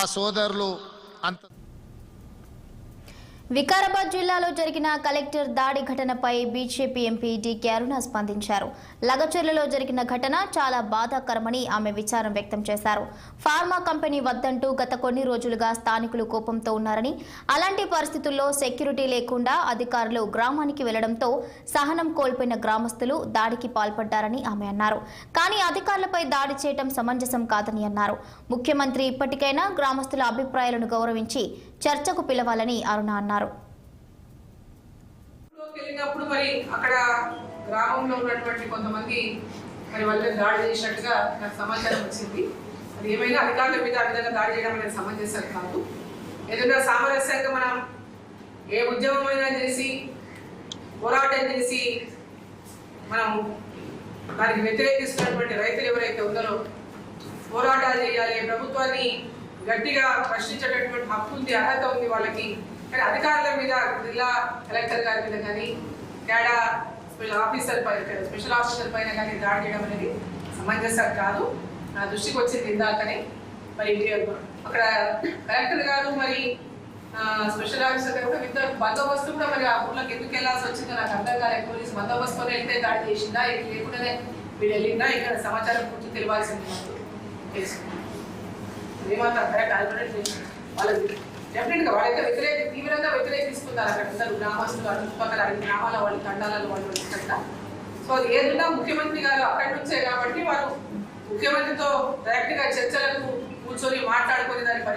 ఆ సోదరులు అంత వికారాబాద్ జిల్లాలో జరిగిన కలెక్టర్ దాడి ఘటనపై బీజేపీ ఎంపీ డీకే అరుణ స్పందించారు. లగచర్లలో జరిగిన ఘటన చాలా బాధాకరమని ఆమె విచారం వ్యక్తం చేశారు. ఫార్మా కంపెనీ వద్దంటూ గత కొన్ని రోజులుగా స్థానికులు కోపంతో ఉన్నారని, అలాంటి పరిస్థితుల్లో సెక్యూరిటీ లేకుండా అధికారులు గ్రామానికి వెళ్లడంతో సహనం కోల్పోయిన గ్రామస్తులు దాడికి పాల్పడ్డారని ఆమె అన్నారు. కానీ అధికారులపై దాడి చేయడం సమంజసం కాదని అన్నారు. ముఖ్యమంత్రి ఇప్పటికైనా గ్రామస్తుల అభిప్రాయాలను గౌరవించి చర్చకు పిలవాలని అరుణ అన్నారు. వెళ్ళినప్పుడు మరి అక్కడ గ్రామంలో ఉన్నటువంటి కొంతమంది మరి వాళ్ళని దాడి చేసినట్టుగా నాకు సమాచారం వచ్చింది. అది ఏమైనా అధికారుల మీద ఆ విధంగా దాడి చేయడం అనేది సమంజసం కాదు. ఏదైనా సామరస్యంగా మనం ఏ ఉద్యమమైనా చేసి పోరాటం చేసి మనం దానికి వ్యతిరేకిస్తున్నటువంటి రైతులు ఎవరైతే ఉన్నారో పోరాటాలు చేయాలి. ప్రభుత్వాన్ని గట్టిగా ప్రశ్నించేటటువంటి హక్కు ఉంది, అర్హత ఉంది వాళ్ళకి. కానీ అధికారుల మీద, జిల్లా కలెక్టర్ గారి మీద కానీ, క్యాడా స్పెషల్ ఆఫీసర్ పైన కానీ దాడి చేయడం అనేది సమంజసం కాదు. నా దృష్టికి వచ్చింది ఇందాకనే. మరి అక్కడ కలెక్టర్ గారు మరి స్పెషల్ ఆఫీసర్ గారు కూడా ఇద్దరు బందోబస్తు కూడా మరి ఆ ఊళ్ళకి ఎందుకు వెళ్ళాల్సి వచ్చిందో నాకు అర్థం కాలేదు. పోలీసు బందోబస్తుతో వెళ్తే దాడి చేసిందా, ఇది లేకుండానే వీళ్ళు వెళ్ళిందా, ఇక్కడ సమాచారం పూర్తి తెలియాల్సింది. ఏమాత్రం కరెక్ట్ ఆల్టర్నేట్ వాళ్ళకి డెఫినెట్గా వాళ్ళైతే తీవ్రంగా వ్యతిరేకిస్తున్నారు అక్కడ అందరూ గ్రామస్తులు, చుట్టుపక్కల 5 గ్రామాల వాళ్ళు, తండాలలో వాళ్ళు వచ్చినట్ట. సో అది ఏదన్నా ముఖ్యమంత్రి గారు అక్కడి నుంచే కాబట్టి వాళ్ళు ముఖ్యమంత్రితో డైరెక్ట్గా చర్చలకు కూర్చొని మాట్లాడుకొని దాని